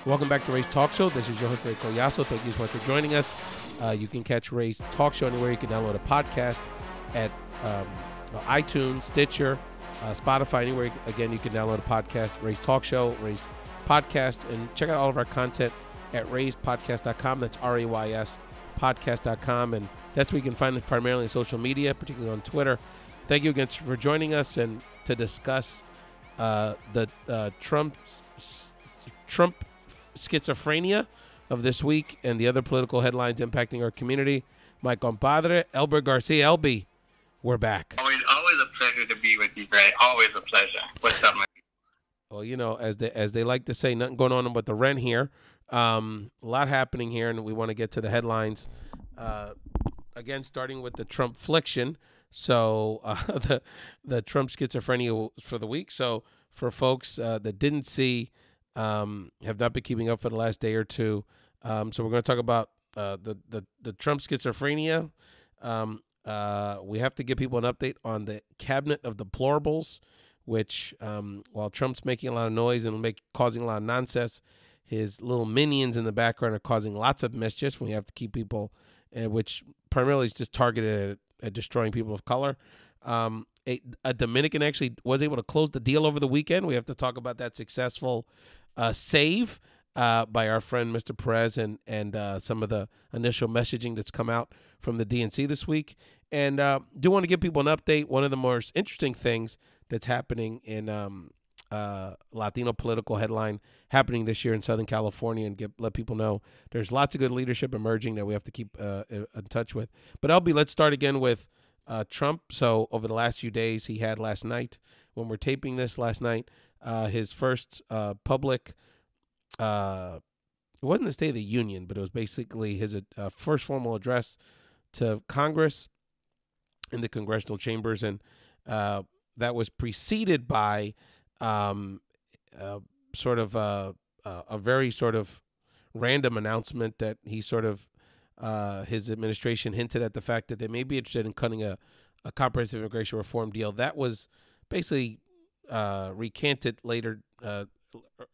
Welcome back to Ray's Talk Show. This is your host, Ray Collazo. Thank you so much for joining us. You can catch Ray's Talk Show anywhere. You can download a podcast at iTunes, Stitcher, Spotify, anywhere. Again, you can download a podcast, Ray's Talk Show, Ray's Podcast, and check out all of our content at rayspodcast.com. That's RAYS podcast.com. And that's where you can find us primarily on social media, particularly on Twitter. Thank you again for joining us and to discuss the Trump schizophrenia of this week and the other political headlines impacting our community. My compadre, Elbert Garcia. LB, we're back. Always a pleasure to be with you, Ray. Always a pleasure. What's up, man? Well, you know, as they like to say, nothing going on but the rent here. A lot happening here, and we want to get to the headlines. Again, starting with the Trump fliction. So the Trump schizophrenia for the week. So for folks that didn't see, have not been keeping up for the last day or two. So we're going to talk about the Trump schizophrenia. We have to give people an update on the cabinet of deplorables, which while Trump's making a lot of noise and causing a lot of nonsense, his little minions in the background are causing lots of mischief. We have to keep people, which primarily is just targeted at destroying people of color. A Dominican actually was able to close the deal over the weekend. We have to talk about that successful save by our friend Mr. Perez and some of the initial messaging that's come out from the DNC this week. And do want to give people an update. One of the most interesting things that's happening in Latino political headline happening this year in Southern California, and let people know there's lots of good leadership emerging that we have to keep in touch with. But LB, let's start again with Trump. So over the last few days, he had last night, when we're taping this last night, his first public, it wasn't the State of the Union, but it was basically his first formal address to Congress in the congressional chambers. And that was preceded by sort of a very sort of random announcement that he sort of his administration hinted at the fact that they may be interested in cutting a comprehensive immigration reform deal. That was basically recanted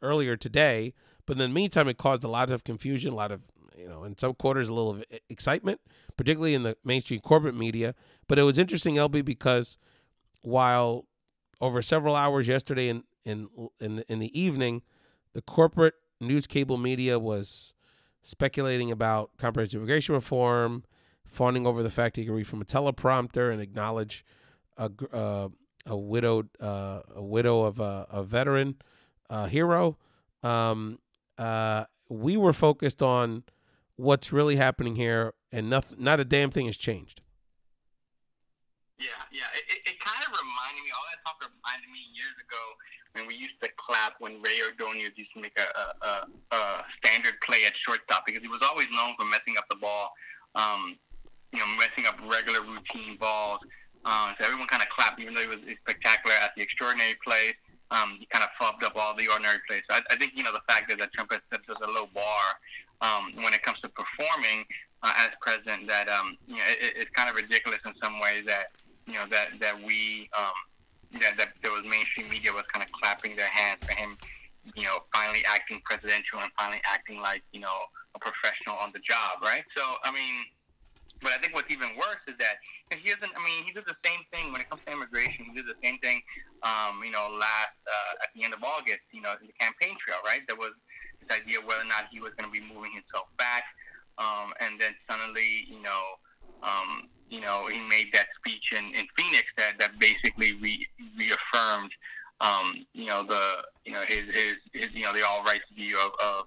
earlier today. But in the meantime, it caused a lot of confusion, a lot of, in some quarters, a little excitement, particularly in the mainstream corporate media. But it was interesting, LB, because while over several hours yesterday in the evening, the corporate news cable media was speculating about comprehensive immigration reform, fawning over the fact he could read from a teleprompter and acknowledge a widow of a veteran hero. We were focused on what's really happening here, and not a damn thing has changed. Yeah. It kind of reminded me, all that talk reminded me years ago when we used to clap when Ray Ordonez used to make a standard play at shortstop, because he was always known for messing up the ball, messing up regular routine balls. So everyone kind of clapped, even though he was spectacular at the extraordinary plays. He kind of fubbed up all the ordinary plays. So I think, the fact that Trump has set such a low bar when it comes to performing as president, that it's kind of ridiculous in some ways that that there was mainstream media was kind of clapping their hands for him, finally acting presidential and finally acting like a professional on the job, right? So but I think what's even worse is that he did the same thing when it comes to immigration. He did the same thing, last at the end of August, in the campaign trail, right? There was this idea whether or not he was going to be moving himself back, and then suddenly, he made that speech in Phoenix that basically reaffirmed, the all rights view of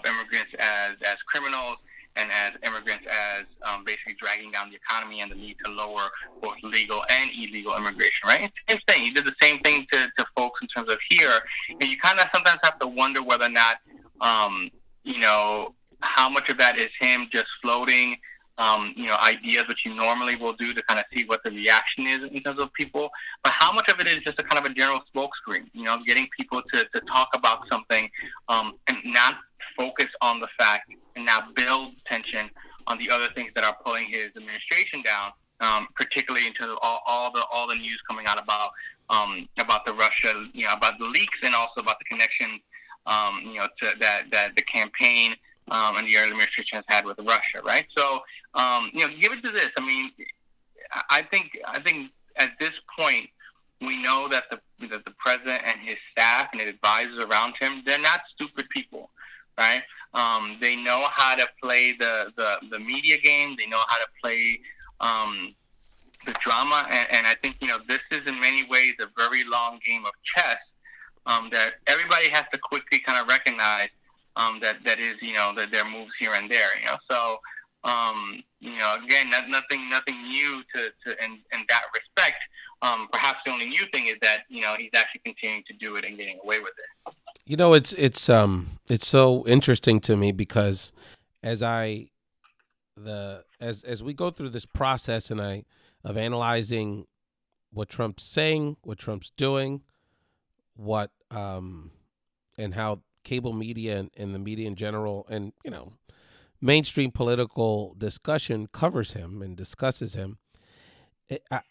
immigrants as criminals, and as immigrants as basically dragging down the economy, and the need to lower both legal and illegal immigration, right? Same thing. He did the same thing to folks in terms of here. And you kind of sometimes have to wonder whether or not, how much of that is him just floating, ideas which you normally will do to kind of see what the reaction is in terms of people, but how much of it is just a kind of a general smokescreen, getting people to talk about something and not focus on the fact and now build tension on the other things that are pulling his administration down, particularly in terms of all the news coming out about the Russia, about the leaks, and also about the connection that the campaign and the early administration has had with Russia, right? So, give it to this. I mean, I think at this point, we know that the president and his staff and his advisors around him, they're not stupid people, right? They know how to play the media game. They know how to play the drama, and I think this is in many ways a very long game of chess that everybody has to quickly kind of recognize that is that there are moves here and there. So again, nothing new to in that respect. Perhaps the only new thing is that he's actually continuing to do it and getting away with it. It's so interesting to me because as we go through this process of analyzing what Trump's saying, what Trump's doing, what and how cable media and the media in general and mainstream political discussion covers him and discusses him.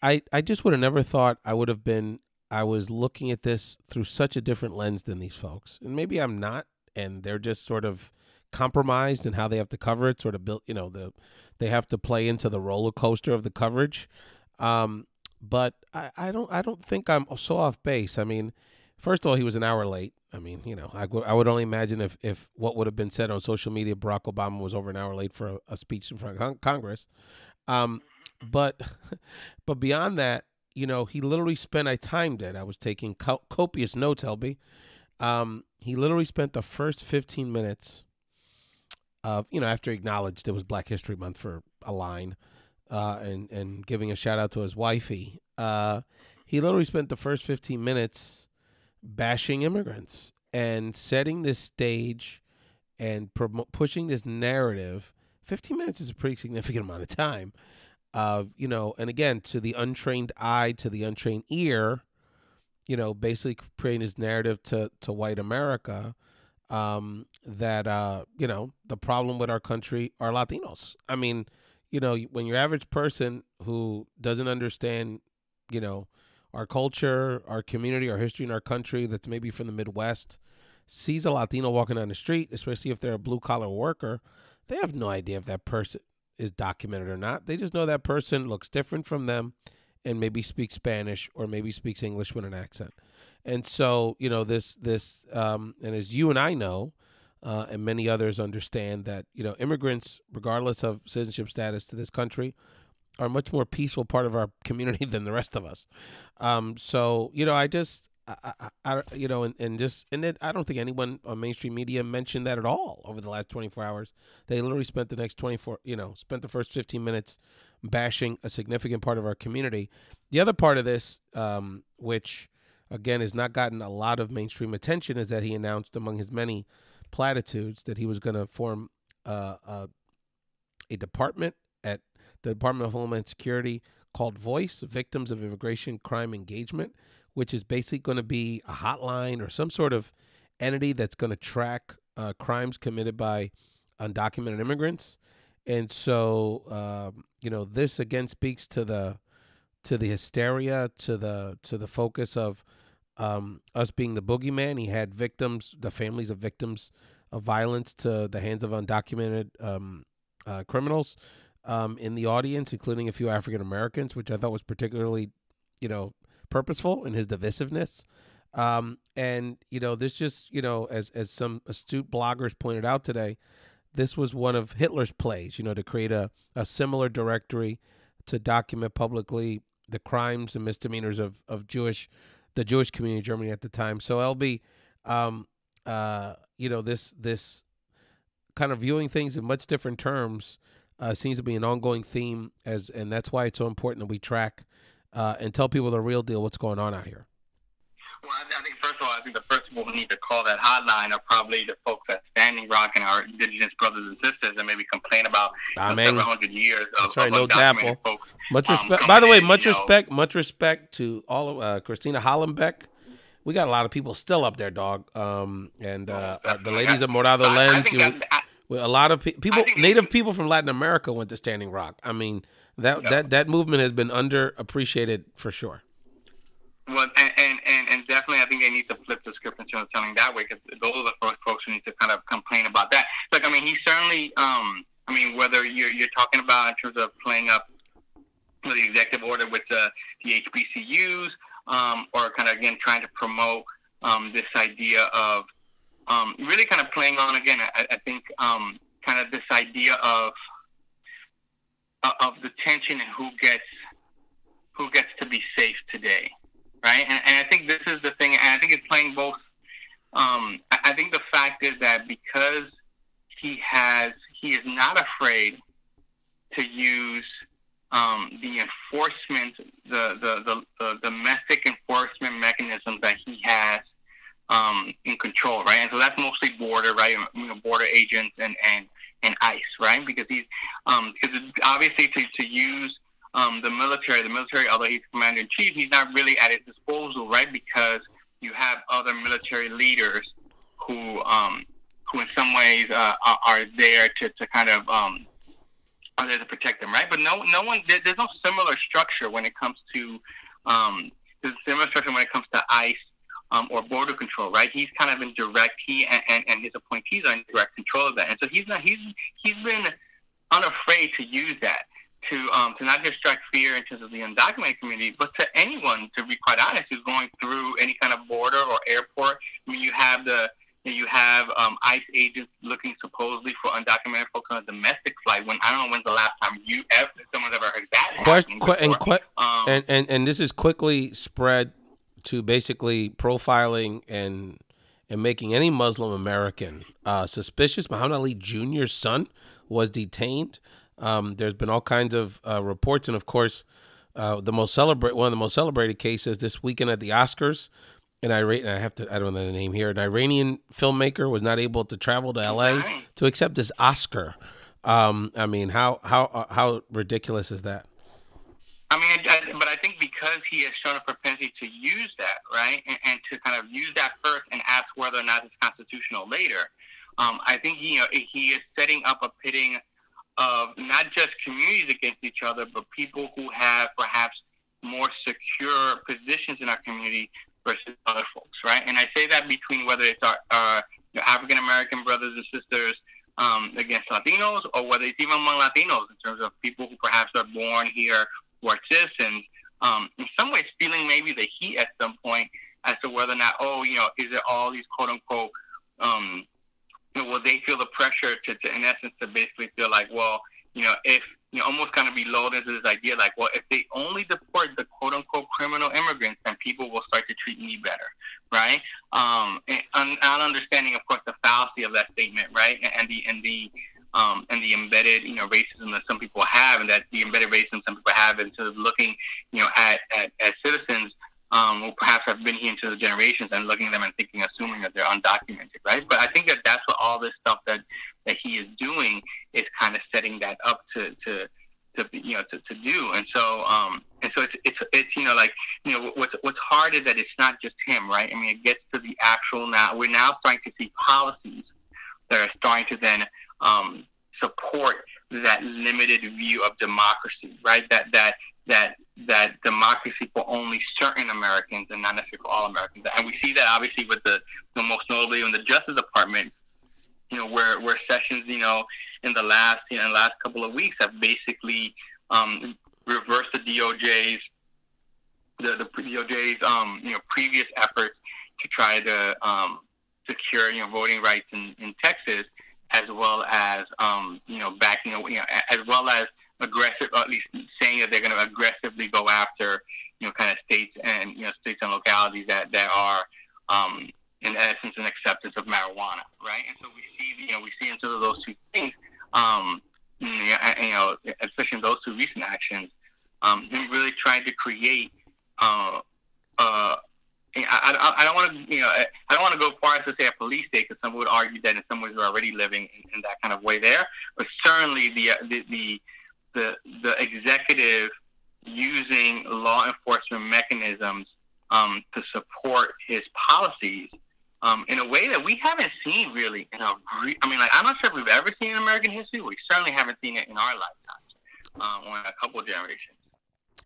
I just would have never thought I was looking at this through such a different lens than these folks. And maybe I'm not, and they're just sort of compromised in how they have to cover it, sort of built, they have to play into the roller coaster of the coverage. But I don't think I'm so off base. I mean, first of all, he was an hour late. I mean, I would only imagine if what would have been said on social media, Barack Obama was over an hour late for a speech in front of Congress. But beyond that, he literally spent, I timed it. I was taking copious notes, Elby. He literally spent the first 15 minutes of, after he acknowledged it was Black History Month for a line, and giving a shout out to his wifey. He literally spent the first 15 minutes bashing immigrants and setting this stage and pushing this narrative. 15 minutes is a pretty significant amount of time. And again, to the untrained eye, to the untrained ear, basically creating this narrative to white America, that, the problem with our country are Latinos. I mean, when your average person who doesn't understand, our culture, our community, our history in our country, that's maybe from the Midwest, sees a Latino walking down the street, especially if they're a blue collar worker, they have no idea if that person is documented or not. They just know that person looks different from them and maybe speaks Spanish or maybe speaks English with an accent. And so, this and as you and I know, and many others understand that, immigrants, regardless of citizenship status to this country, are a much more peaceful part of our community than the rest of us. So, I just, I don't think anyone on mainstream media mentioned that at all over the last 24 hours. They literally spent the next spent the first 15 minutes bashing a significant part of our community. The other part of this, which again has not gotten a lot of mainstream attention, is that he announced among his many platitudes that he was going to form a department at the Department of Homeland Security called VOICE, Victims of Immigration Crime Engagement, which is basically going to be a hotline or some sort of entity that's going to track crimes committed by undocumented immigrants. And so, this again speaks to the hysteria, to the focus of us being the boogeyman. He had victims, the families of victims of violence to the hands of undocumented criminals in the audience, including a few African Americans, which I thought was particularly, purposeful in his divisiveness. And, this just, as some astute bloggers pointed out today, this was one of Hitler's plays, to create a similar directory to document publicly the crimes and misdemeanors of the Jewish community in Germany at the time. So LB, this kind of viewing things in much different terms seems to be an ongoing theme, and that's why it's so important that we track and tell people the real deal, what's going on out here. Well, I think first of all, the first people who need to call that hotline are probably the folks at Standing Rock and our indigenous brothers and sisters, and maybe complain about several hundred years of undocumented folks. Much respect. By the way, much respect to all of Christina Hollenbeck. We got a lot of people still up there, dog. And the ladies of Morado Lens. A lot of people, native people from Latin America went to Standing Rock. I mean, that movement has been underappreciated for sure. Well, and definitely, I think think they need to flip the script instead of telling that way, because those are the first folks who need to kind of complain about that. Like, I mean, he certainly, whether you're talking about in terms of playing up the executive order with the HBCUs, or kind of, again, trying to promote this idea of really kind of playing on, again, I think, kind of this idea of the tension and who gets to be safe today, right? And I think this is the thing, and I think it's playing both. I think the fact is that because he is not afraid to use the enforcement, the domestic enforcement mechanisms that he has in control, right? And so that's mostly border, right? Border agents and ICE, right? Because he's because obviously to use the military, although he's commander in chief, he's not really at his disposal, right? Because you have other military leaders who in some ways are there to kind of are there to protect them, right? But no one, there's no similar structure when it comes to ICE or border control, right? He's kind of in direct, and his appointees are in direct control of that, and so he's been unafraid to use that to not just strike fear in terms of the undocumented community, but to anyone, to be quite honest, who's going through any kind of border or airport. I mean, you have ICE agents looking supposedly for undocumented folks on a domestic flight. When I don't know when's the last time someone's ever heard that. And this is quickly spread to basically profiling and making any Muslim American suspicious. Muhammad Ali Jr.'s son was detained. There's been all kinds of reports, and of course, one of the most celebrated cases this weekend at the Oscars. I don't know the name here. An Iranian filmmaker was not able to travel to LA to accept his Oscar. I mean, how ridiculous is that? I mean, but I think because he has shown a propensity to use that, right, and to kind of use that first and ask whether or not it's constitutional later, I think he is setting up a pitting of not just communities against each other, but people who have perhaps more secure positions in our community versus other folks, right? And I say that between whether it's our African American brothers and sisters against Latinos, or whether it's even among Latinos in terms of people who perhaps are born here who are citizens, in some ways feeling maybe the heat at some point as to whether or not, is it all these quote unquote, will they feel the pressure to in essence to basically feel like, well, if almost kind of be lulled into this idea like, well, if they only deport the quote unquote criminal immigrants, then people will start to treat me better, right? And not understanding, of course, the fallacy of that statement, right? And the embedded racism that some people have, and that the embedded racism some people have into looking at citizens who perhaps have been here into the generations and looking at them and assuming that they're undocumented, right? But I think that's what all this stuff that he is doing is kind of setting that up to do. And so what's hard is that it's not just him, right? I mean, it gets to the actual we're now starting to see policies that are starting to then support that limited view of democracy, right? That democracy for only certain Americans and not necessarily for all Americans. And we see that obviously with the most notably in the Justice Department, where Sessions, in the last couple of weeks have basically reversed the DOJ's previous efforts to try to secure voting rights in Texas, as well as backing as well as aggressive, or at least saying that they're going to aggressively go after kind of states and localities that are in essence an acceptance of marijuana, right? And so we see into those two things, especially in those two recent actions, him really trying to create. I don't want to go far as to say a police state, because some would argue that in some ways we're already living in that kind of way there. But certainly the executive using law enforcement mechanisms to support his policies in a way that we haven't seen really I'm not sure if we've ever seen in American history. We certainly haven't seen it in our lifetimes or in a couple of generations.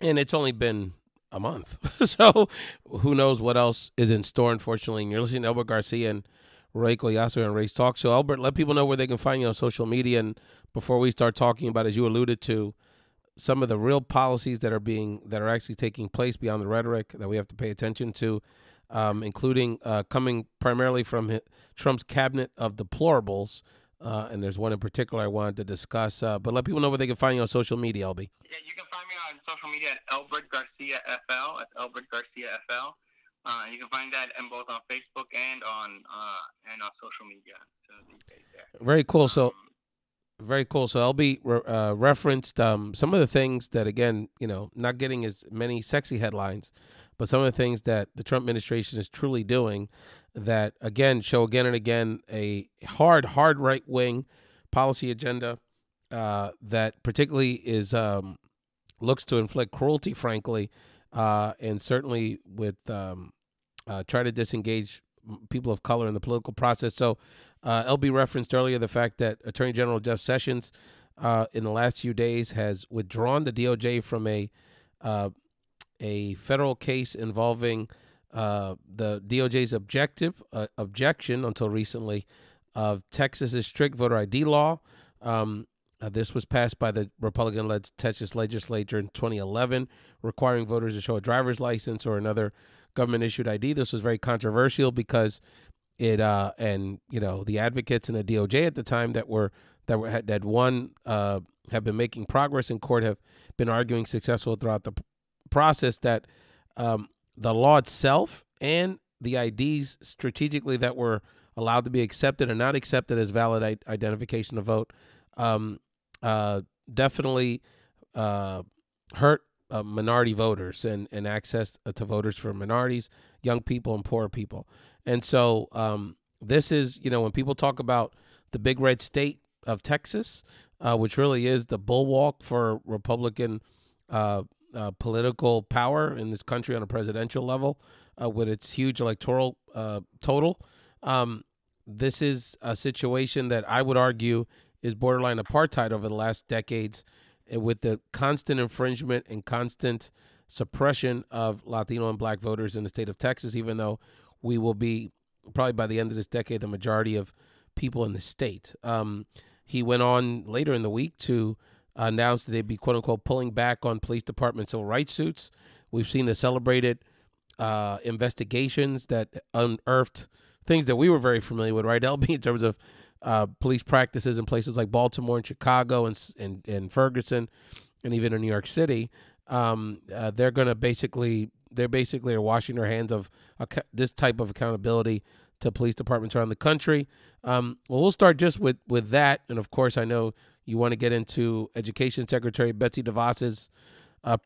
And it's only been a month. So who knows what else is in store, unfortunately. And you're listening to Elbert Garcia and Ray Collazo and Ray's Talk. So, Elbert, let people know where they can find you on social media. And before we start talking about, as you alluded to, some of the real policies that are actually taking place beyond the rhetoric that we have to pay attention to, including coming primarily from Trump's cabinet of deplorables. And there's one in particular I wanted to discuss. But let people know where they can find you on social media, LB. Yeah, you can find me on social media at Elbert Garcia FL. At Elbert Garcia FL. You can find that in both on Facebook and on social media. So these days there. Very cool. So, very cool. So LB referenced some of the things that, again, not getting as many sexy headlines, but some of the things that the Trump administration is truly doing that, again, show again and again a hard right-wing policy agenda that particularly is looks to inflict cruelty, frankly, and certainly with try to disengage people of color in the political process. So LB referenced earlier the fact that Attorney General Jeff Sessions in the last few days has withdrawn the DOJ from a federal case involving the DOJ's objection until recently of Texas's strict voter ID law. This was passed by the Republican-led Texas legislature in 2011, requiring voters to show a driver's license or another government-issued ID. This was very controversial because it the advocates in the DOJ at the time that have been making progress in court, have been arguing successful throughout the process that the law itself and the IDs strategically that were allowed to be accepted or not accepted as valid identification to vote definitely hurt minority voters and access to voters for minorities, young people, and poor people. And so this is, when people talk about the big red state of Texas, which really is the bulwark for Republican political power in this country on a presidential level, with its huge electoral total. This is a situation that I would argue is borderline apartheid over the last decades, with the constant infringement and constant suppression of Latino and black voters in the state of Texas, even though we will be probably by the end of this decade the majority of people in the state. He went on later in the week to announced that they'd be, quote unquote, pulling back on police department civil rights suits. We've seen the celebrated investigations that unearthed things that we were very familiar with, right, LB, in terms of police practices in places like Baltimore and Chicago and Ferguson and even in New York City. They're going to basically are washing their hands of this type of accountability to police departments around the country. Well, we'll start just with that. And of course, I know you want to get into Education Secretary Betsy DeVos's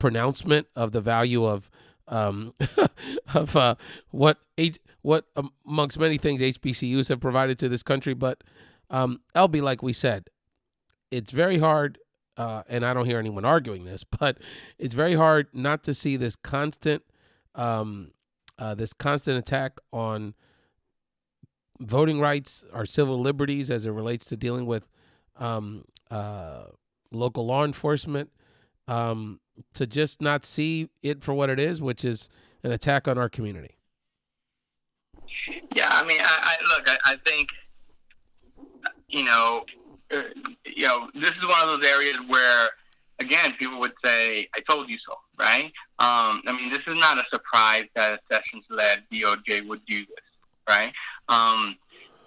pronouncement of the value of what amongst many things HBCUs have provided to this country. But LB, like we said, it's very hard, and I don't hear anyone arguing this, but it's very hard not to see this constant attack on voting rights, our civil liberties as it relates to dealing with local law enforcement, to just not see it for what it is, which is an attack on our community. Yeah, I mean, I think, this is one of those areas where, again, people would say, I told you so, right? I mean, this is not a surprise that a Sessions-led DOJ would do this, right? And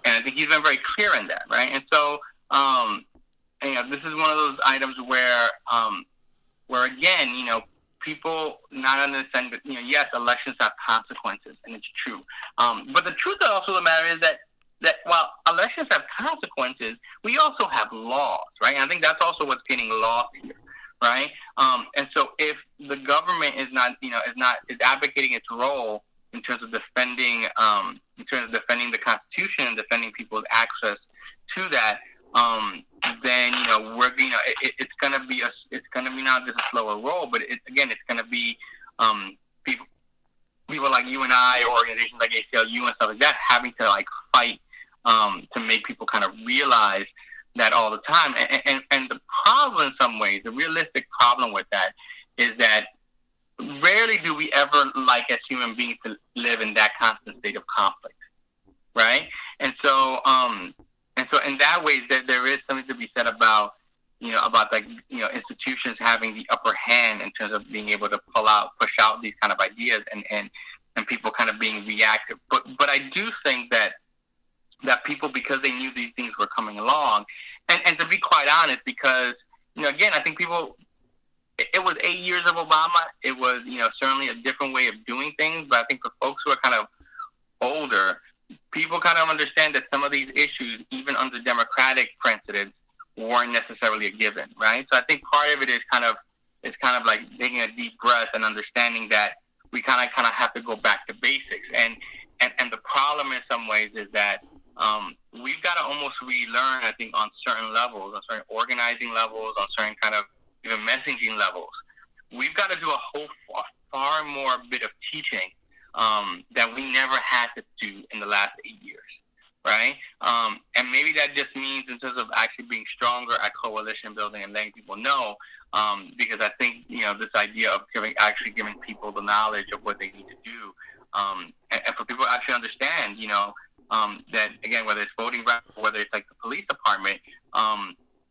I think he's been very clear in that, right? And so, this is one of those items where again, people not understand that, yes, elections have consequences, and it's true. But the truth also of the matter is that while elections have consequences, we also have laws, right? And I think that's also what's getting lost here, right? And so if the government is advocating its role in terms of defending the Constitution and defending people's access to that, then it's gonna be not just a slower roll, but it's gonna be people like you and I, or organizations like ACLU and stuff like that, having to fight to make people kind of realize that all the time. And the problem, in some ways, the realistic problem with that is that rarely do we ever like as human beings to live in that constant state of conflict, right? And so in that way, there is something to be said about, about like, institutions having the upper hand in terms of being able to push out these kind of ideas and people kind of being reactive. But I do think that people, because they knew these things were coming along, and to be quite honest, because, again, I think people, it was 8 years of Obama. It was, certainly a different way of doing things. But I think for folks who are kind of older, people kind of understand that some of these issues, even under Democratic precedents, weren't necessarily a given, right? So I think part of it is kind of like taking a deep breath and understanding that we kind of have to go back to basics. And the problem in some ways is that we've got to almost relearn, I think, on certain levels, on certain organizing levels, on certain kind of even messaging levels. We've got to do a far more bit of teaching that we never had to do in the last 8 years, right? And maybe that just means in terms of actually being stronger at coalition building and letting people know, because I think, this idea of actually giving people the knowledge of what they need to do, and for people to actually understand, that, again, whether it's voting rights or whether it's like the police department,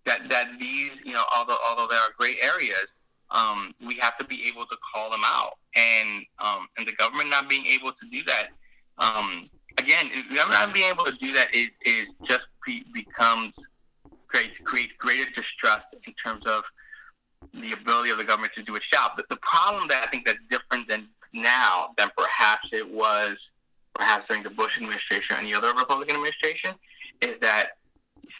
that these, although there are gray areas, we have to be able to call them out, and the government not being able to do that. Again, not being able to do that is just creates greater distrust in terms of the ability of the government to do its job. But the problem that I think that's different than now than perhaps it was during the Bush administration or any other Republican administration is that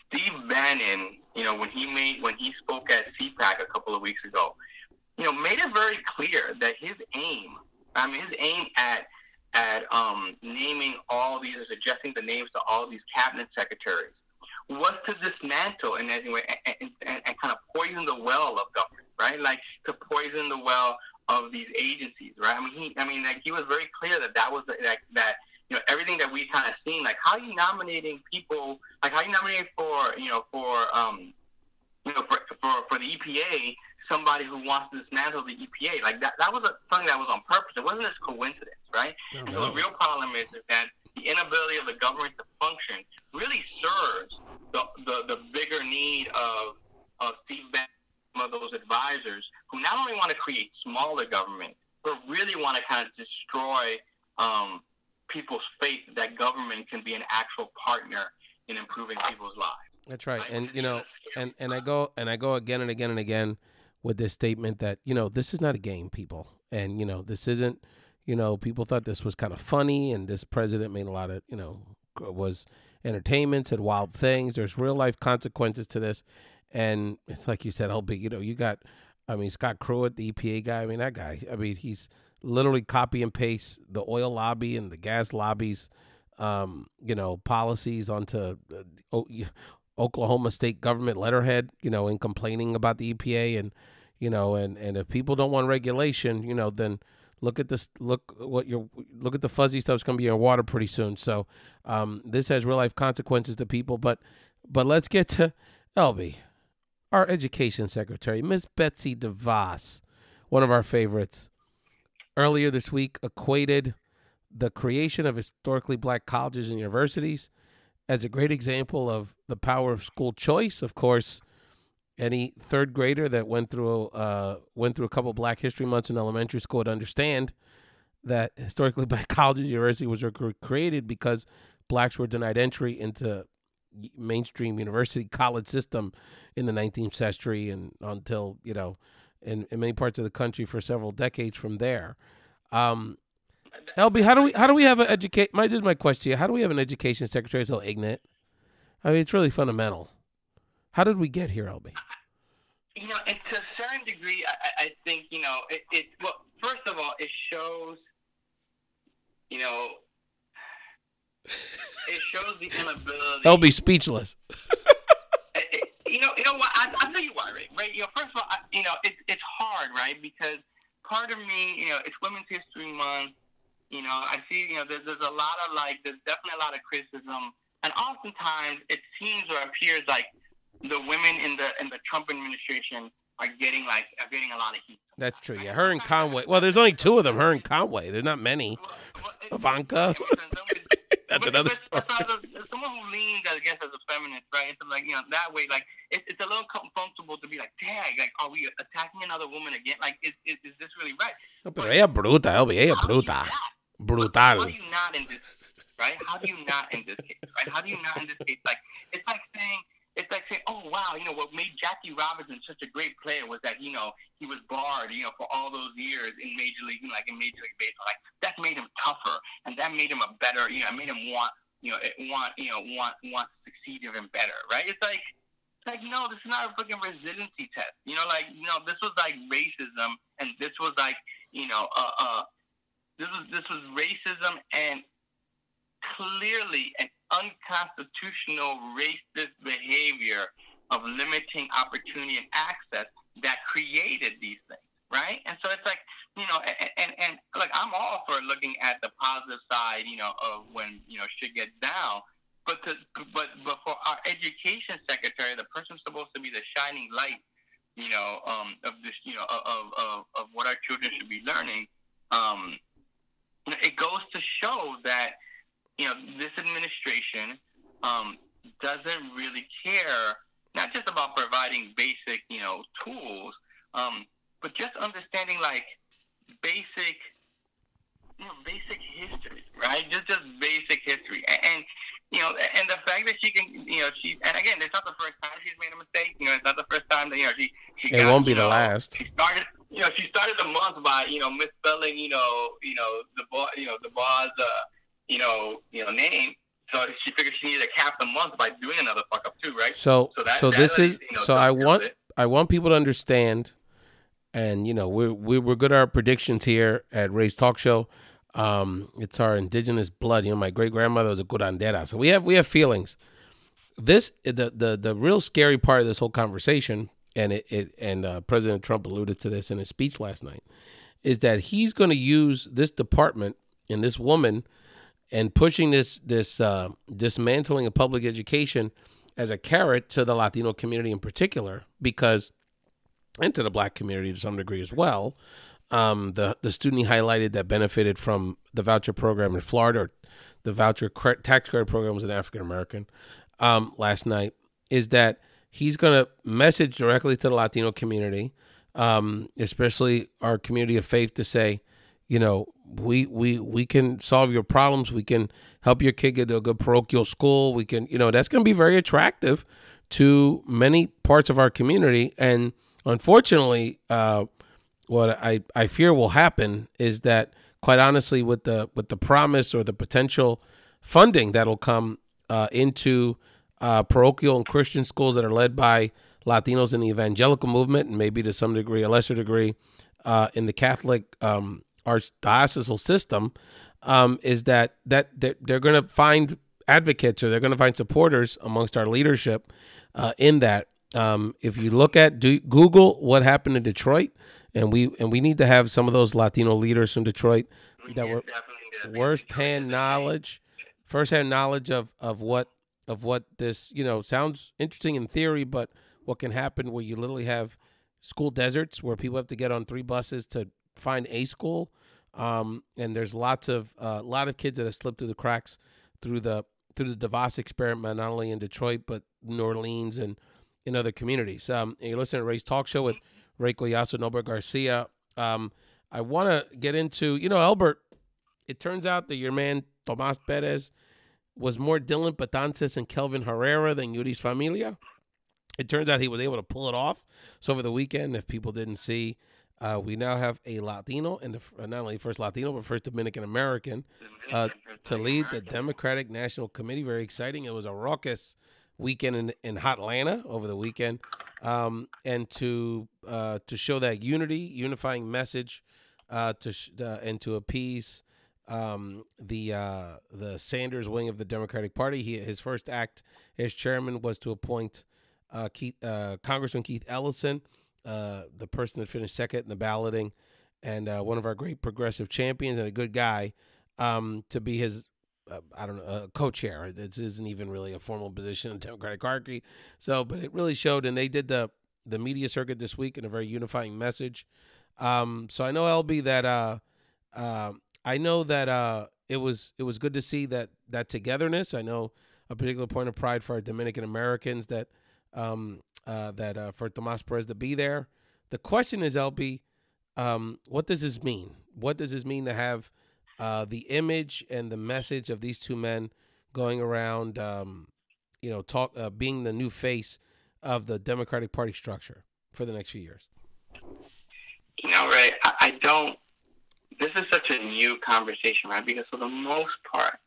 Steve Bannon, when he spoke at CPAC a couple of weeks ago, made it very clear that his aim at naming all these or suggesting the names to all these cabinet secretaries was to dismantle in any way and kind of poison the well of government, right? Like to poison the well of these agencies, right? He was very clear that was that everything that we kind of seen, like how are you nominating people, like how are you nominating for the EPA somebody who wants to dismantle the EPA, like that was something that was on purpose. It wasn't just coincidence, right? No. And so the real problem is that the inability of the government to function really serves the bigger need of Steve Bannon, some of those advisors who not only want to create smaller government, but really want to kind of destroy people's faith that government can be an actual partner in improving people's lives. That's right. And and I go again and again and again with this statement that, this is not a game, people. And, this isn't, people thought this was kind of funny, and this president made a lot of, was entertainment, said wild things. There's real life consequences to this. And it's like you said, Elbert, you got, Scott Pruitt, the EPA guy. That guy, he's literally copy and paste the oil lobby and the gas lobbies, policies onto Oklahoma state government letterhead, in complaining about the EPA and if people don't want regulation, then look at this. Look at the fuzzy stuff's gonna be in your water pretty soon. So this has real life consequences to people. But let's get to LB, our education secretary, Miss Betsy DeVos, one of our favorites. Earlier this week, equated the creation of historically black colleges and universities as a great example of the power of school choice. Of course, any third grader that went through a couple Black History Months in elementary school would understand that historically black colleges and universities was created because blacks were denied entry into mainstream university college system in the 19th century and until, in many parts of the country for several decades from there. LB, how do we have an educate? This is my question to you. How do we have an education secretary so ignorant? It's really fundamental. How did we get here, LB? And to a certain degree, I think, well, first of all, it shows, it shows the inability. LB speechless. You know what? I'll tell you why, right? First of all, it's hard, right? Because part of me, it's Women's History Month. I see, there's a lot of there's definitely a lot of criticism, and oftentimes it seems or appears like the women in the Trump administration are getting a lot of heat. That's true. Yeah, her and Conway. Well, there's only two of them. Her and Conway. There's not many. Ivanka. That's another story. Someone who leans, I guess, as a feminist, right? It's like, that way, like, it's a little comfortable to be like, dang, like, are we attacking another woman again? Like, is this really right? No, pero ella bruta, Elby. Ella bruta. Brutal. How do you not in this, right? How do you not in this case, right? How do you not in this case? Like, it's like saying, oh, wow, what made Jackie Robinson such a great player was that, he was barred, for all those years in Major League Baseball. Like, that made him tougher, and that made him a better, made him want to succeed even better, right? It's like, no, this is not a fucking resiliency test. This was like racism, and this was like, this was racism and clearly an unconstitutional racist behavior of limiting opportunity and access that created these things, right? And so it's like, and like, I'm all for looking at the positive side, of when, shit gets down. But for our education secretary, the person supposed to be the shining light, of this, of what our children should be learning, it goes to show that, this administration doesn't really care, not just about providing basic, tools, but just understanding, like, basic history, right? Just basic history. And and the fact that she can, and again, it's not the first time she's made a mistake. It's not the first time that, she it won't be the last. She started the month by, misspelling, the boss, name. So she figured she needed to cap the month by doing another fuck up too, right? I want people to understand, and we're good at our predictions here at Ray's Talk Show. It's our indigenous blood. My great grandmother was a curandera, so we have feelings. The real scary part of this whole conversation, and President Trump alluded to this in his speech last night, is that he's going to use this department and this woman and pushing this dismantling of public education as a carrot to the Latino community in particular, and to the black community to some degree as well. The student he highlighted that benefited from the voucher program in Florida, or the voucher tax credit program, was an African American, last night, is that he's going to message directly to the Latino community, especially our community of faith, to say, we can solve your problems. We can help your kid get to a good parochial school. We can, that's going to be very attractive to many parts of our community. And unfortunately, what I fear will happen is that, quite honestly, with the promise or the potential funding that'll come into parochial and Christian schools that are led by Latinos in the evangelical movement, and maybe to some degree, a lesser degree, in the Catholic archdiocesan system, is that they're going to find advocates, or they're going to find supporters amongst our leadership in that. If you look at Google what happened in Detroit, and we need to have some of those Latino leaders from Detroit that were firsthand knowledge of what this, sounds interesting in theory, but what can happen where you literally have school deserts where people have to get on 3 buses to find a school, and there's a lot of kids that have slipped through the cracks through the DeVos experiment, not only in Detroit but New Orleans and in other communities. You're listening to Ray's Talk Show with Ray Collazo&nbsp Garcia. I want to get into, Elbert, it turns out that your man Tomas Perez was more Dylan Betances and Kelvin Herrera than Yuri's Familia. It turns out he was able to pull it off. So over the weekend, if people didn't see, we now have a Latino, and not only first Latino, but first Dominican American to lead the Democratic National Committee. Very exciting. It was a raucous weekend in hot Atlanta over the weekend, and to show that unifying message, and to appease the Sanders wing of the Democratic Party. His first act as chairman was to appoint Congressman Keith Ellison, the person that finished second in the balloting, and one of our great progressive champions and a good guy, to be his co-chair. This isn't even really a formal position in the Democratic hierarchy. So, but it really showed, and they did the the media circuit this week in a very unifying message. So I know, LB, that it was good to see that togetherness. I know a particular point of pride for our Dominican Americans that for Tomas Perez to be there. The question is, LB, what does this mean? What does this mean to have the image and the message of these two men going around, being the new face of the Democratic Party structure for the next few years? Ray, I don't. This is such a new conversation, right? Because for the most part,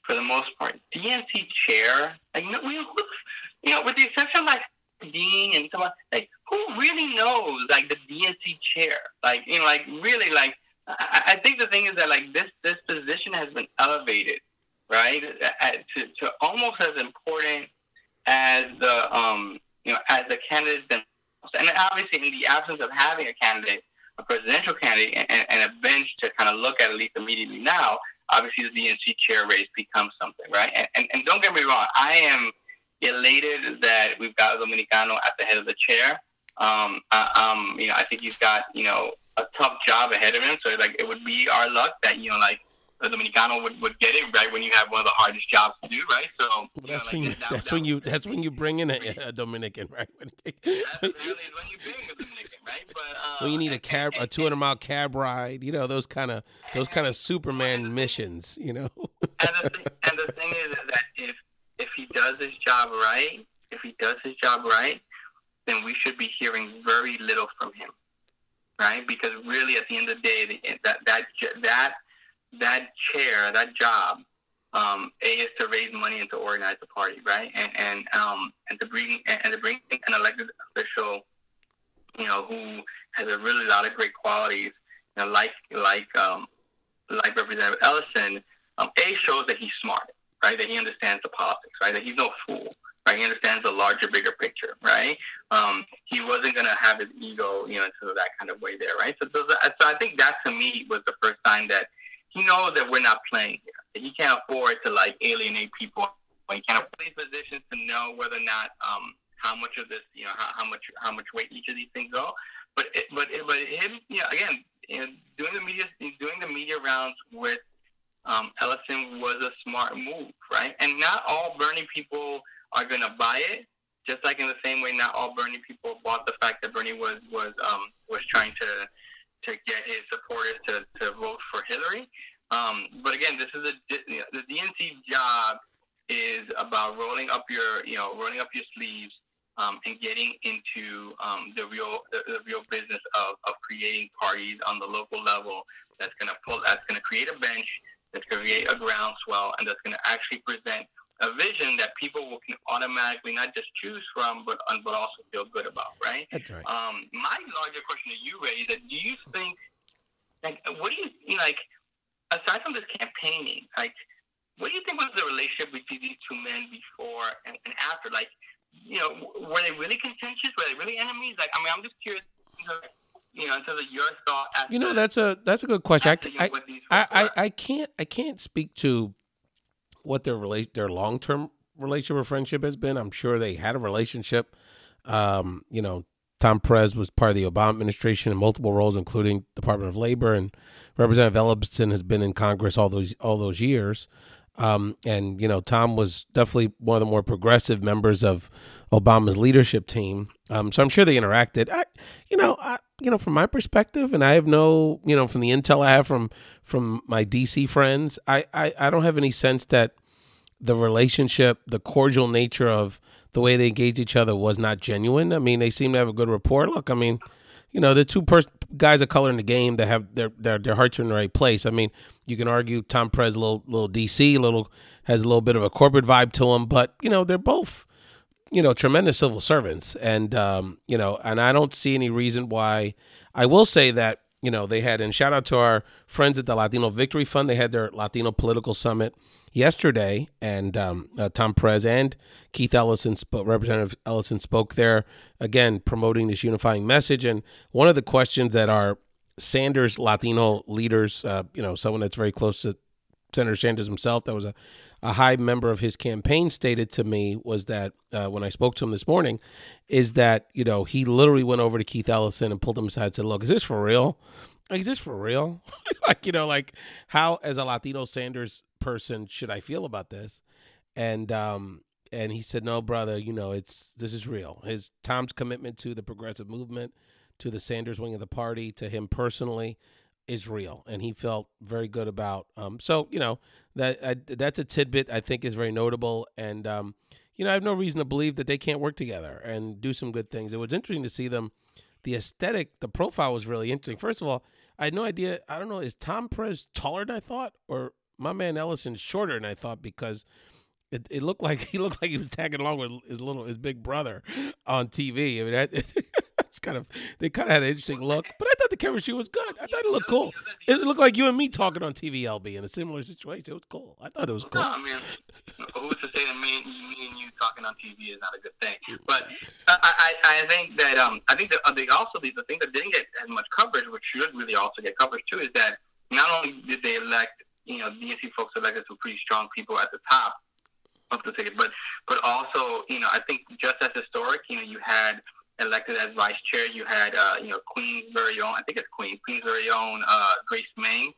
DNC chair, with the exception of like Dean and someone, like, who really knows like the DNC chair? Like, really, like, I think the thing is that like this position has been elevated, right, to almost as important as the candidates themselves. And obviously, in the absence of having a candidate, a presidential candidate, and a bench to kind of look at least immediately now, obviously the DNC chair race becomes something, right? And don't get me wrong, I am elated that we've got a Dominicano at the head of the chair. I think he's got a tough job ahead of him. So like it would be our luck that the Dominicano would get it right when you have one of the hardest jobs to do, right? So that's when you bring in a Dominican, right? That's really when you bring a Dominican, right? But when you need a 200-mile cab ride, those kind of Superman missions, And the thing is that if he does his job right, then we should be hearing very little from him, right? Because really, at the end of the day, that chair, that job, is to raise money and to organize the party, right? And to bring an elected official, who has a really lot of great qualities, like Representative Ellison, shows that he's smart, right? That he understands the politics, right? That he's no fool, right? He understands the larger, bigger picture, right? He wasn't going to have his ego, into that kind of way there, right? So I think that, to me, was the first sign that he knows that we're not playing here. That he can't afford to alienate people. He can't afford these positions to know whether or not how much of this, how much weight each of these things go. But him, again, doing the media rounds with Ellison was a smart move, right? And not all Bernie people are going to buy it. Just like in the same way, not all Bernie people bought the fact that Bernie was trying to get his supporters to vote for Hillary. But again, this is the DNC job is about rolling up your sleeves and getting into the real business of creating parties on the local level that's going to create a bench, that's going to create a groundswell, and that's going to actually present a vision that people can automatically not just choose from, but also feel good about, right? That's right. My larger question to you, Ray, is that do you think, what do you aside from this campaigning, what do you think was the relationship between these two men before and after? Were they really contentious? Were they really enemies? I'm just curious, in terms of your thought. That's a good question. I can't speak to what their long-term relationship or friendship has been. I'm sure they had a relationship. Tom Perez was part of the Obama administration in multiple roles, including Department of Labor, and Representative Ellison has been in Congress all those years. Tom was definitely one of the more progressive members of Obama's leadership team. So I'm sure they interacted. From my perspective, and I have no, from the intel I have from my DC friends, I don't have any sense that the relationship, the cordial nature of the way they engaged each other was not genuine. I mean, they seem to have a good rapport. Look, the two guys of color in the game that have their hearts are in the right place. I mean, you can argue Tom Perez a little DC, has a little bit of a corporate vibe to him, but they're both tremendous civil servants, and and I don't see any reason why. I will say that they had, and shout out to our friends at the Latino Victory Fund. They had their Latino Political Summit yesterday, and Tom Perez and Keith Ellison, Representative Ellison, spoke there, again, promoting this unifying message. And one of the questions that our Sanders Latino leaders, someone that's very close to Senator Sanders himself, that was a high member of his campaign stated to me was that when I spoke to him this morning, is that, you know, he literally went over to Keith Ellison and pulled him aside and said, look, is this for real? Like, is this for real? Like, you know, like how as a Latino Sanders person should I feel about this? And he said, no, brother, you know, this is real. Tom's commitment to the progressive movement, to the Sanders wing of the party, to him personally, is real, and he felt very good about. So, you know, that's a tidbit I think is very notable, and you know, I have no reason to believe that they can't work together and do some good things. It was interesting to see them. The aesthetic, the profile was really interesting. First of all, I had no idea. I don't know, is Tom Perez taller than I thought, or my man Ellison shorter than I thought? Because it looked like he was tagging along with his big brother on TV. I mean, they kind of had an interesting look, but I thought the chemistry was good. I thought it looked cool. It looked like you and me talking on TV, LB, in a similar situation. It was cool. I thought it was cool. No, I mean, who's to say that me and you talking on TV is not a good thing? But I think that the thing that didn't get as much coverage, which should really also get coverage too, is that not only did they elect, you know, DNC folks elected some pretty strong people at the top of the ticket, but also, you know, I think just as historic, you know, you had elected as vice chair, you had you know, Queen's very own, I think it's Queen's very own Grace Meng,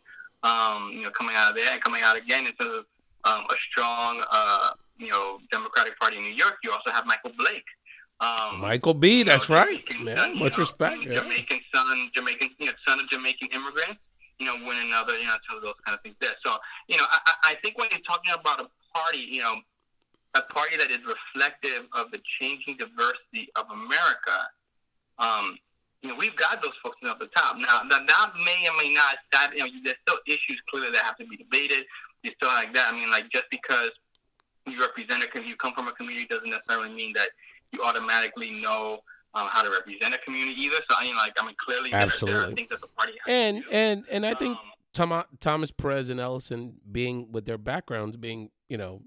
you know, coming out of there and coming out again into a strong you know, Democratic Party in New York. You also have Michael Blake. Michael B, that's right. Man, much respect. Jamaican son, you know, son of Jamaican immigrants, you know, win another, you know, some of those kind of things there. So, you know, I think when you're talking about a party, you know, a party that is reflective of the changing diversity of America, you know, we've got those folks at the top. Now, that may or may not, you know, there's still issues clearly that have to be debated. You still like that. I mean, like, just because you represent you come from a community doesn't necessarily mean that you automatically know how to represent a community either. So, I mean, clearly there are things that the party has to do. And I think Thomas Perez and Ellison, being with their backgrounds, being, you know,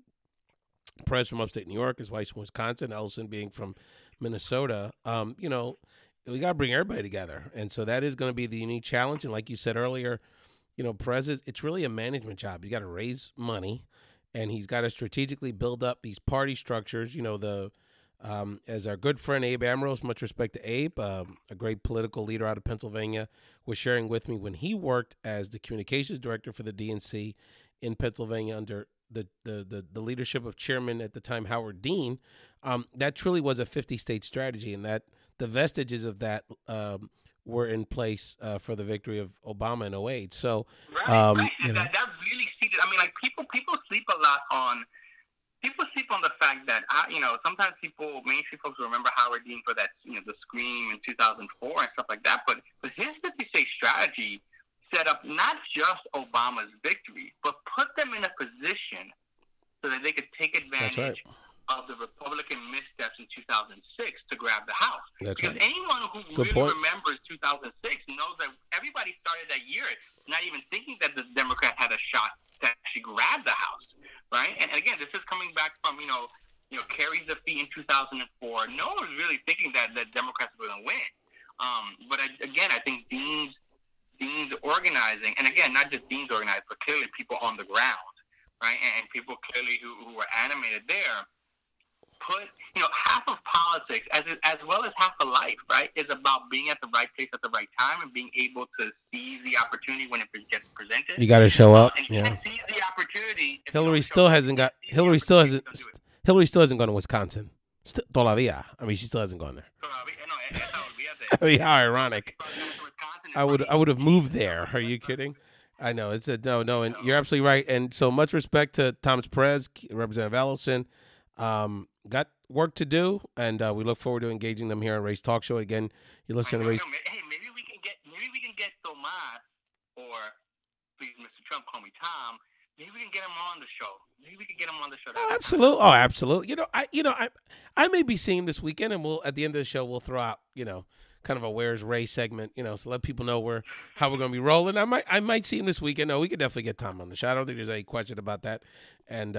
Perez from upstate New York, his wife's from Wisconsin, Ellison being from Minnesota, you know, we got to bring everybody together. And so that is going to be the unique challenge. And like you said earlier, you know, Perez, it's really a management job. You got to raise money, and he's got to strategically build up these party structures. You know, as our good friend Abe Ambrose, much respect to Abe, a great political leader out of Pennsylvania, was sharing with me when he worked as the communications director for the DNC in Pennsylvania under the leadership of Chairman at the time Howard Dean, that truly was a 50-state strategy, and that the vestiges of that were in place for the victory of Obama in 2008. So, right. You know, that really seated. I mean, like people sleep a lot on. People sleep on the fact that, you know, sometimes mainstream folks remember Howard Dean for that, you know, the Scream in 2004 and stuff like that. But his 50-state strategy set up not just Obama's victory, but put them in a position so that they could take advantage of the Republican missteps in 2006 to grab the House. Because anyone who remembers 2006 knows that everybody started that year not even thinking that the Democrats had a shot to actually grab the House, right? And again, this is coming back from, you know, Kerry's defeat in 2004. No one was really thinking that the Democrats were going to win. But again, I think Dean's organizing, and again, not just Dean's organized, but clearly people on the ground, right? And people clearly who were animated there, put, you know, half of politics, as well as half of life, right, is about being at the right place at the right time and being able to seize the opportunity when it gets presented. You got to show up. And you can't seize the opportunity. Hillary still hasn't gone to Wisconsin. Todavía. I mean, she still hasn't gone there. I mean, how ironic. I would have moved there. Are you kidding? I know. It's a no, and you're absolutely right. And so much respect to Thomas Perez, Representative Ellison. Got work to do, and we look forward to engaging them here on Ray's Talk Show. Again, you're listening to Ray's. Hey, maybe we can get Tomas, or please, Mr. Trump, call me Tom. Maybe we can get him on the show. Oh, absolutely. Oh, absolutely. I may be seeing him this weekend, and we'll at the end of the show we'll throw out, you know, kind of a Where's Ray segment, you know, so let people know how we're going to be rolling. I might see him this weekend. No, we could definitely get Tom on the show. I don't think there's any question about that. And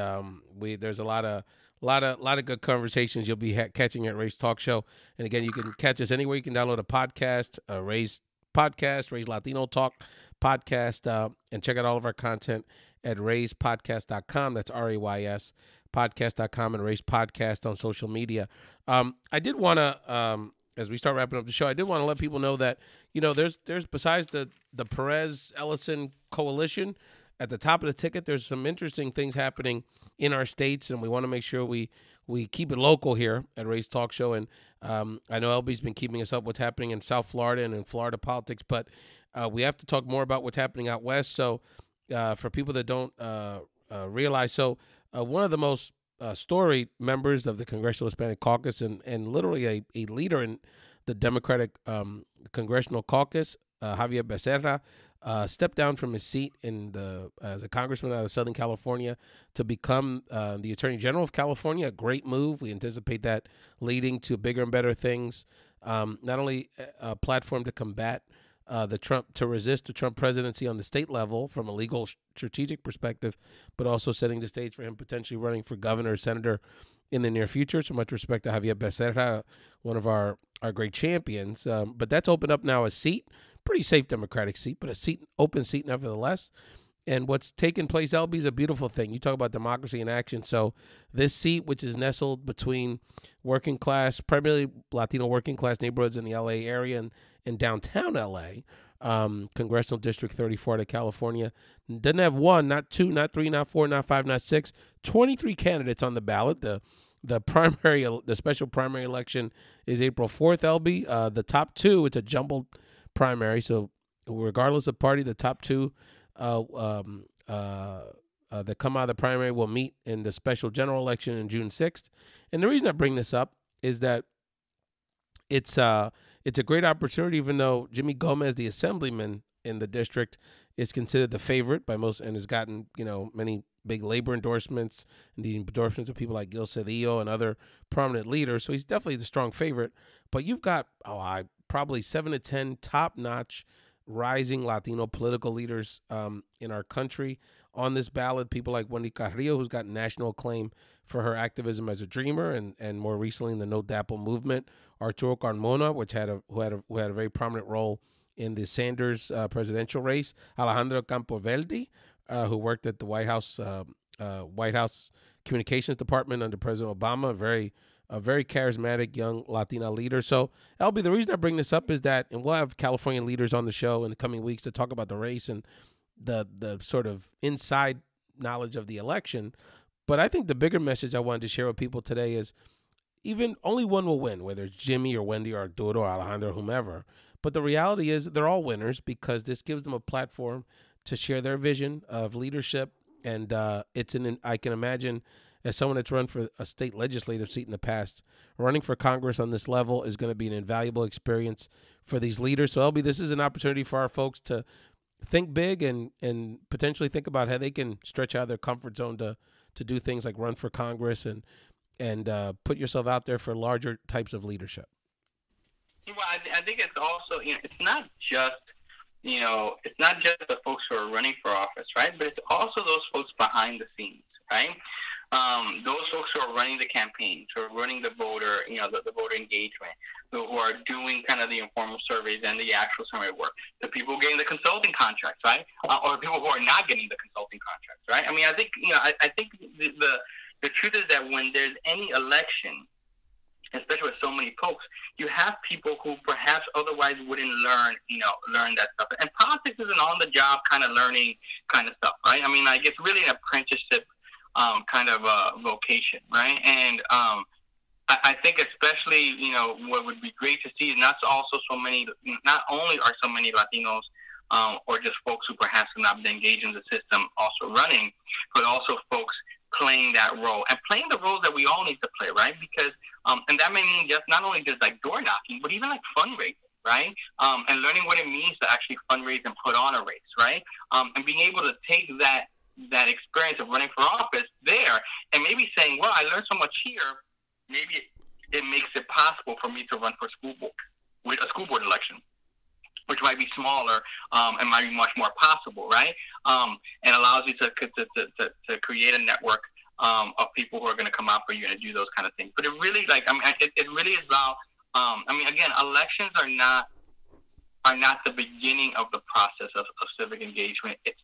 there's a lot of good conversations you'll be catching at Ray's Talk Show. And again, you can catch us anywhere. You can download a podcast, Ray's podcast, Ray's Latino Talk podcast, and check out all of our content. at rayspodcast.com. That's RAYS podcast.com, and Ray's Podcast on social media. I did want to, as we start wrapping up the show, I did want to let people know that, there's besides the Perez Ellison coalition at the top of the ticket, there's some interesting things happening in our states, and we want to make sure we keep it local here at Ray's Talk Show. And I know LB's been keeping us up what's happening in South Florida and in Florida politics, but we have to talk more about what's happening out west. So for people that don't realize, one of the most storied members of the Congressional Hispanic Caucus and literally a leader in the Democratic Congressional Caucus, Xavier Becerra, stepped down from his seat as a congressman out of Southern California to become the Attorney General of California. A great move. We anticipate that leading to bigger and better things. Not only a platform to combat to resist the Trump presidency on the state level from a legal strategic perspective, but also setting the stage for him potentially running for governor or senator in the near future. So much respect to Xavier Becerra, one of our great champions. But that's opened up now a seat, pretty safe Democratic seat, but open seat nevertheless. And what's taken place, LB, is a beautiful thing. You talk about democracy in action. So this seat, which is nestled between working class, primarily Latino working class neighborhoods in the LA area and in downtown LA, Congressional District 34 to California, doesn't have one, not two, not three, not four, not five, not six, 23 candidates on the ballot. The special primary election is April 4th, LB. The top two, it's a jumbled primary. So regardless of party, the top two that come out of the primary will meet in the special general election in June 6th. And the reason I bring this up is that it's a great opportunity, even though Jimmy Gomez, the assemblyman in the district, is considered the favorite by most and has gotten, many big labor endorsements and the endorsements of people like Gil Cedillo and other prominent leaders. So he's definitely the strong favorite. But you've got probably 7 to 10 top-notch rising Latino political leaders in our country on this ballot. People like Wendy Carrillo, who's got national acclaim for her activism as a dreamer, and more recently in the No Dapple movement. Arturo Carmona, who had a very prominent role in the Sanders presidential race. Alejandro Campoverde, who worked at the White House Communications Department under President Obama. A very charismatic young Latina leader. So, LB, the reason I bring this up is that, and we'll have California leaders on the show in the coming weeks to talk about the race and the sort of inside knowledge of the election. But I think the bigger message I wanted to share with people today is even only one will win, whether it's Jimmy or Wendy or Arturo or Alejandro or whomever. But the reality is they're all winners because this gives them a platform to share their vision of leadership. And I can imagine, as someone that's run for a state legislative seat in the past, running for Congress on this level is going to be an invaluable experience for these leaders. So, LB, this is an opportunity for our folks to think big and potentially think about how they can stretch out of their comfort zone to do things like run for Congress and put yourself out there for larger types of leadership. Well, I think it's also, it's not just, it's not just the folks who are running for office, right? But it's also those folks behind the scenes, right? Those folks who are running the campaigns, who are running the voter, the voter engagement, who are doing kind of the informal surveys and the actual survey work, the people getting the consulting contracts, right? Or people who are not getting the consulting contracts, right? I mean, I think, I think the truth is that when there's any election, especially with so many folks, you have people who perhaps otherwise wouldn't learn that stuff. And politics is an on-the-job kind of learning kind of stuff, right? I mean, like, it's really an apprenticeship kind of vocation, right? And I think especially, what would be great to see is not only are so many Latinos or just folks who perhaps have not been engaged in the system also running, but also folks playing that role and playing the roles that we all need to play, right? Because, and that may mean just not only just like door knocking, but even like fundraising, right? And learning what it means to actually fundraise and put on a race, right? And being able to take that experience of running for office there and maybe saying, well, I learned so much here, maybe it makes it possible for me to run for a school board election, which might be smaller and might be much more possible, right? And allows you to create a network of people who are going to come out for you and do those kind of things. But it really, it really is about, again, elections are not are not the beginning of the process of civic engagement. It's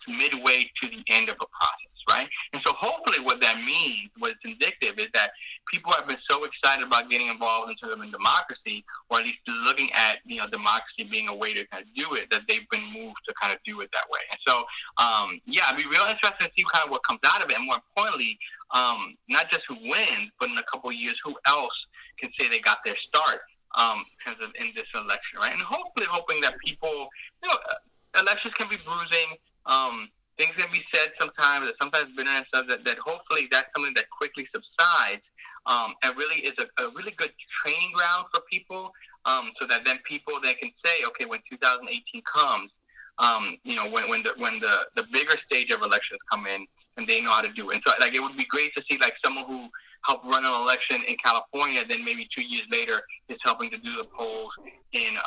midway to the end of a process, right? And so hopefully what that means, what it's indicative, is that people have been so excited about getting involved in sort of in democracy, or at least looking at democracy being a way to kind of do it, that they've been moved to kind of do it that way. And so I'd be real interested to see kind of what comes out of it, and more importantly, not just who wins, but in a couple of years, who else can say they got their start in this election, right? And hoping that people, elections can be bruising. Things can be said sometimes, that sometimes bitterness does that hopefully that's something that quickly subsides, and really is a really good training ground for people, so that then people then can say, okay, when 2018 comes, when the bigger stage of elections come in, and they know how to do it. And so, it would be great to see, someone who helped run an election in California, then maybe 2 years later is helping to do the polls in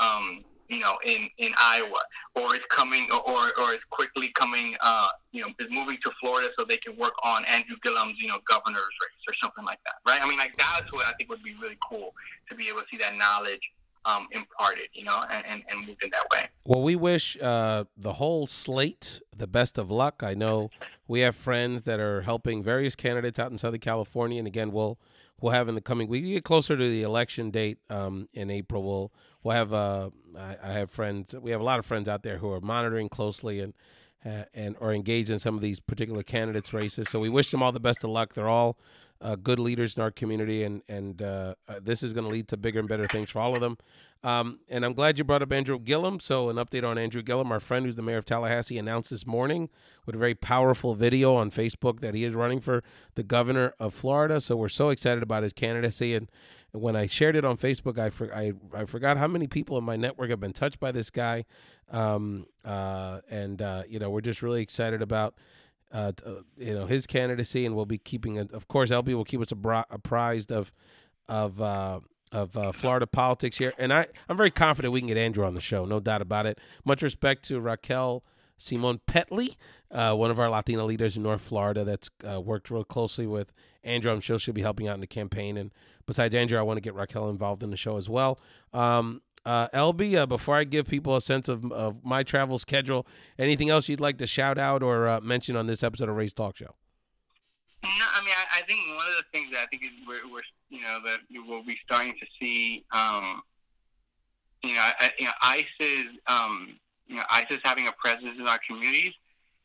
Iowa, or is coming, or is quickly coming, is moving to Florida so they can work on Andrew Gillum's, governor's race or something like that, right? I mean, that's what I think would be really cool, to be able to see that knowledge imparted, and moved in that way. Well, we wish the whole slate the best of luck. I know we have friends that are helping various candidates out in Southern California, and again, we'll have in the coming week. You get closer to the election date in April. We'll have I have friends. We have a lot of friends out there who are monitoring closely and are engaged in some of these particular candidates' races. So we wish them all the best of luck. They're all good leaders in our community, and this is going to lead to bigger and better things for all of them. And I'm glad you brought up Andrew Gillum. So an update on Andrew Gillum, our friend who's the mayor of Tallahassee, announced this morning with a very powerful video on Facebook that he is running for the governor of Florida. So we're so excited about his candidacy. And when I shared it on Facebook, I forgot how many people in my network have been touched by this guy. We're just really excited about his candidacy, and we'll be keeping it. Of course, LB will keep us apprised of Florida politics here, and I'm very confident we can get Andrew on the show, no doubt about it. Much respect to Raquel Simon Petley, one of our Latina leaders in North Florida that's worked real closely with Andrew. I'm sure she'll be helping out in the campaign, and besides Andrew, I want to get Raquel involved in the show as well. LB, before I give people a sense of my travel schedule, anything else you'd like to shout out or mention on this episode of Ray's Talk Show? No, I mean, I think one of the things that I think is we're that we'll be starting to see, ICE is having a presence in our communities,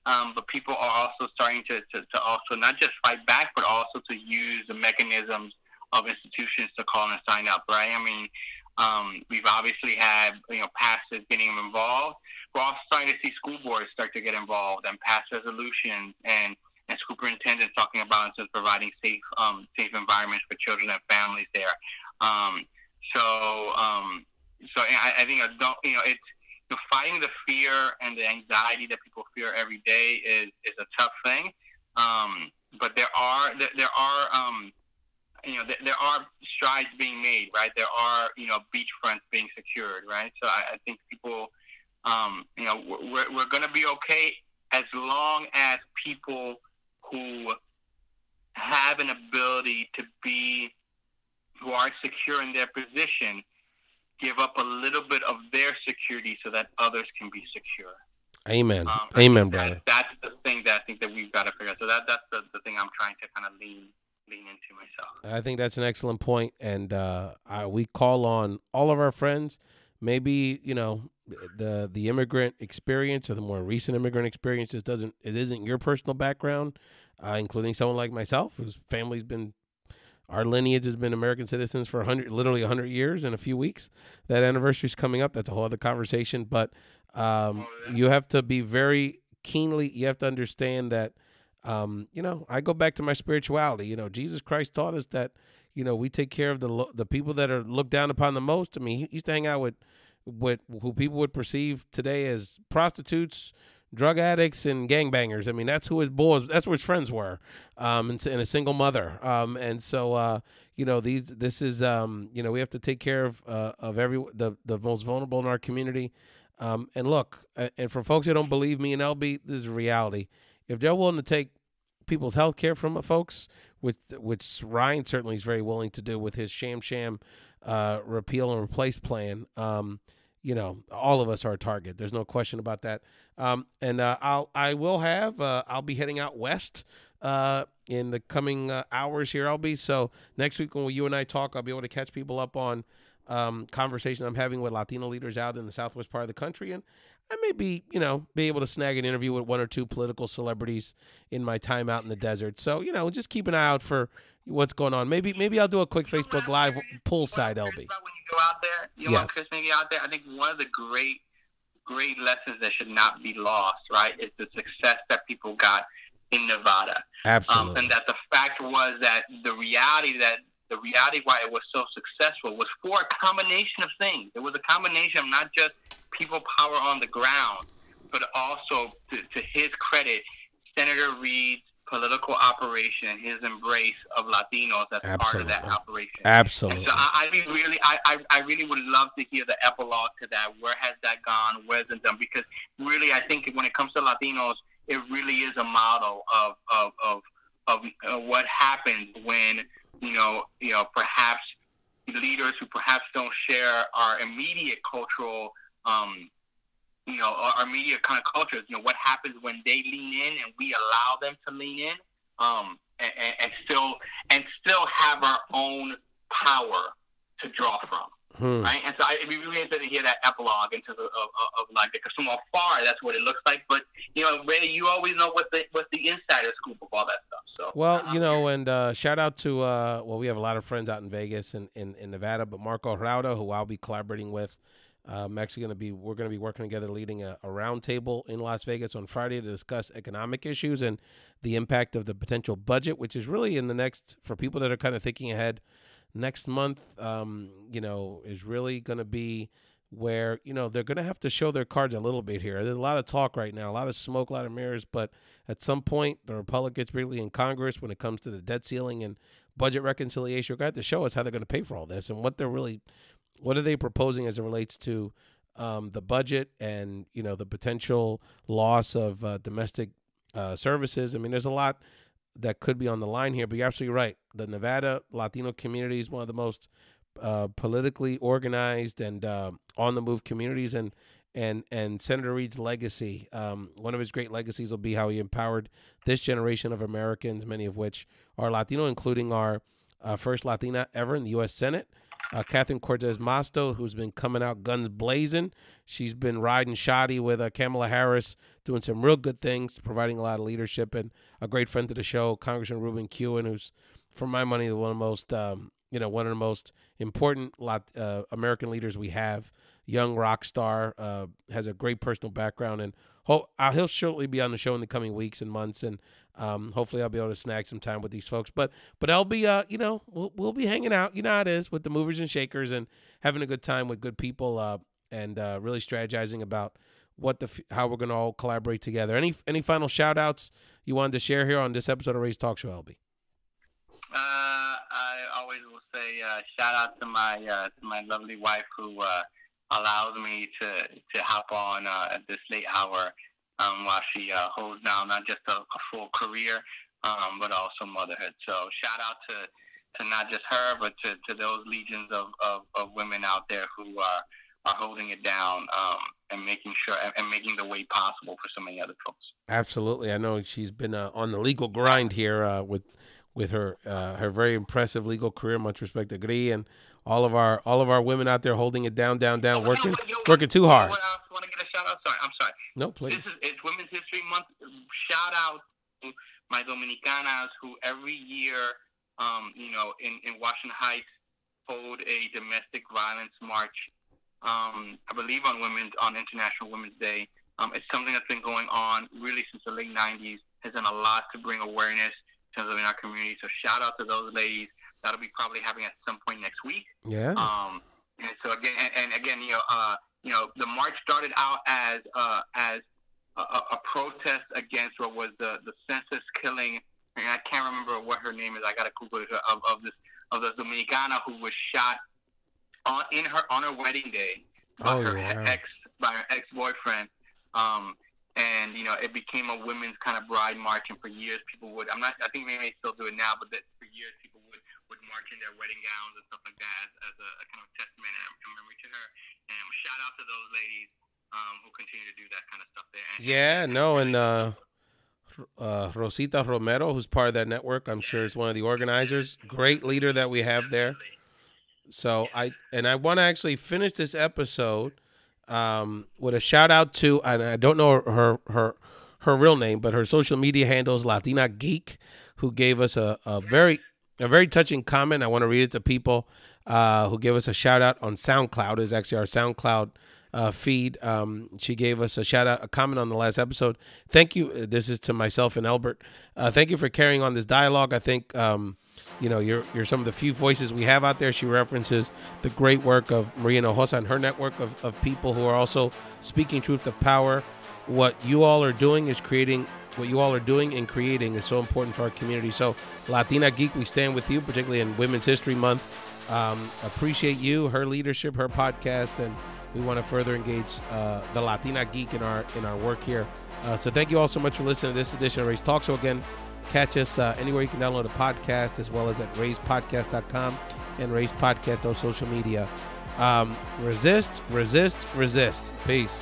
but people are also starting to also not just fight back, but also to use the mechanisms of institutions to call and sign up, right? I mean, we've obviously had, pastors getting involved. We're also starting to see school boards start to get involved and pass resolutions, and superintendents talking about just providing safe environments for children and families there. I think it's fighting the fear and the anxiety that people fear every day is a tough thing. But there are strides being made, right? There are, beachfronts being secured, right? So I think people, we're going to be okay as long as people who have an ability who are secure in their position, give up a little bit of their security so that others can be secure. Amen. Amen, brother. That's the thing that I think that we've got to figure out. So that's the thing I'm trying to kind of lean into myself. I think that's an excellent point, and we call on all of our friends. Maybe the immigrant experience or the more recent immigrant experience isn't your personal background, including someone like myself whose our lineage has been American citizens for literally 100 years in a few weeks. That anniversary is coming up. That's a whole other conversation. But you have to be very keenly. You have to understand that. I go back to my spirituality. Jesus Christ taught us that, we take care of the people that are looked down upon the most. I mean, he used to hang out with who people would perceive today as prostitutes, drug addicts, and gangbangers. I mean, that's who that's where his friends were, and a single mother. And so, this is, we have to take care of the most vulnerable in our community. And look, and for folks that don't believe me and LB, this is a reality. If they're willing to take people's health care from folks, which Ryan certainly is very willing to do with his sham repeal and replace plan, all of us are a target. There's no question about that. I'll be heading out west in the coming hours here. So next week when you and I talk, I'll be able to catch people up on conversation I'm having with Latino leaders out in the southwest part of the country, and I may be able to snag an interview with one or two political celebrities in my time out in the desert. So just keep an eye out for what's going on. Maybe I'll do a quick Facebook Live poolside, LB. When you go out there, Yes. maybe out there. I think one of the great lessons that should not be lost, right, is the success that people got in Nevada. Absolutely. And that the fact was that the reality why it was so successful was for a combination of things. It was a combination of not just people power on the ground, but also, to his credit, Senator Reid's political operation and his embrace of Latinos as part of that operation. Absolutely. And so I really would love to hear the epilogue to that. Where has that gone? Where's it done? Because really, I think when it comes to Latinos, it really is a model of what happens when perhaps leaders who perhaps don't share our immediate cultural, our immediate kind of cultures. What happens when they lean in and we allow them to lean in, and still have our own power to draw from. Right, and so it'd be really interesting to hear that epilogue into of like, because from afar that's what it looks like. But Ray, you always know what's the insider scoop of all that stuff. So and shout out to we have a lot of friends out in Vegas and in Nevada, but Marco Rauda, who I'll be collaborating with. We're going to be working together, leading a roundtable in Las Vegas on Friday to discuss economic issues and the impact of the potential budget, which is really for people that are kind of thinking ahead. Next month, is really going to be where, they're going to have to show their cards a little bit here. There's a lot of talk right now, a lot of smoke, a lot of mirrors, but at some point, the Republicans, really in Congress, when it comes to the debt ceiling and budget reconciliation, are going to have to show us how they're going to pay for all this and what are they proposing as it relates to the budget and, the potential loss of domestic services. I mean, there's a lot that could be on the line here, but you're absolutely right. The Nevada Latino community is one of the most politically organized and on the move communities, and Senator Reid's legacy, one of his great legacies will be how he empowered this generation of Americans, many of which are Latino, including our first Latina ever in the U.S. Senate, Catherine Cortez Masto, who's been coming out guns blazing. She's been riding shoddy with Kamala Harris, doing some real good things, providing a lot of leadership, and a great friend to the show, Congressman Ruben Kewen, who's, for my money, one of the most important American leaders we have. Young rock star, has a great personal background, and he'll shortly be on the show in the coming weeks and months, and hopefully I'll be able to snag some time with these folks. But I'll be, we'll be hanging out, how it is, with the movers and shakers and having a good time with good people, and really strategizing about how we're going to all collaborate together. Any final shout outs you wanted to share here on this episode of Ray's Talk Show, LB? I always will say shout out to my lovely wife who allows me to hop on at this late hour while she holds down not just a full career, but also motherhood. So shout out to not just her, but to those legions of women out there who are holding it down and making sure and making the way possible for so many other folks. Absolutely. I know she's been on the legal grind here with her very impressive legal career. Much respect to Gri and all of our women out there holding it down, working too hard. I want to get a shout out. Sorry, I'm sorry. No, please. It's Women's History Month. Shout out to my Dominicanas who every year, in Washington Heights, hold a domestic violence march. I believe on International Women's Day. It's something that's been going on really since the late 90s. Has done a lot to bring awareness in terms of in our community. So shout out to those ladies. That'll be probably happening at some point next week. Yeah. And so again, the march started out as a protest against what was the census killing. And I can't remember what her name is. I got to Google it. Of the Dominicana who was shot on her wedding day by her ex-boyfriend. And it became a women's kind of bride march, and for years people would. I think they may still do it now, but for years people would march in their wedding gowns and stuff like that as a kind of testament I'm reaching her. And shout out to those ladies who continue to do that kind of stuff there. And Rosita Romero, who's part of that network, I'm sure is one of the organizers. Great leader that we have there. So I want to actually finish this episode with a shout out to, and I don't know her real name, but her social media handle is Latina Geek, who gave us a very touching comment. I want to read it to people who gave us a shout out on SoundCloud. It's actually our SoundCloud feed. She gave us a comment on the last episode. Thank you. This is to myself and Elbert. Thank you for carrying on this dialogue. I think you're some of the few voices we have out there. She references the great work of Maria Hinojosa and her network of people who are also speaking truth to power. What you all are doing and creating is so important for our community. So Latina Geek, we stand with you, particularly in Women's History Month. Appreciate you, her leadership, her podcast, and we want to further engage the Latina Geek in our work here. So thank you all so much for listening to this edition of Ray's Talk Show. Again, catch us anywhere you can download a podcast, as well as at rayspodcast.com and Ray's Podcast on social media. Resist. Peace.